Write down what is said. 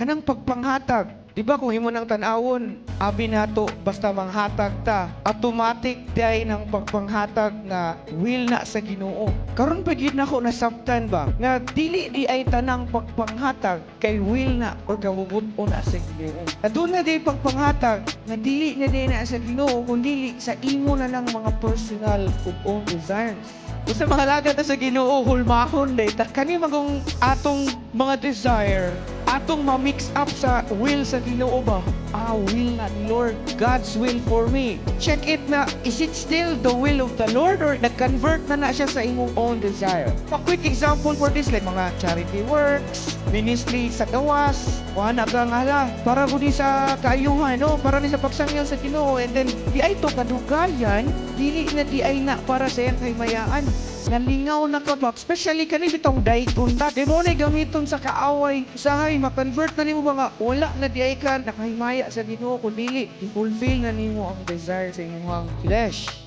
kanang pagpanghatag. Di ba kung imo nang tanawon, abi nato basta manghatag ta, automatic day ng pagpanghatag nga will na sa Ginoo. Karon pa gyud nako nasabtan ba nga dili di ay tanang pagpanghatag kay will na o kabubuton na sa Ginoo. Aduna di pagpanghatag nga dili na di na sa Ginoo kundi sa imo na lang mga personal ug own desires. Sa mga lagad na sa Ginoo hulmahon day kani magong atong mga desire atong ma-mix up sa will sa Ginoo ba? Will na ni Lord. God's will for me. Check it na, is it still the will of the Lord or nag-convert na siya sa imong own desire? A quick example for this, like mga charity works, ministry sa gawas, wala ka nga para po sa kaayuhan, no? Para ni sa pagsangyan sa Ginoo. And then, di ay to kadugayan, dili na di ay na para sa iyang kahimayaan. Nalingaw na ka ba? Especially kani bitong dayton ta. Di mo na gamiton sa kaaway. Usahay, ma-convert na nimo mga wala na di ay ka nakahimaya sa Ginoo kundi i-fulfill na nimo ang desire sa imong flesh.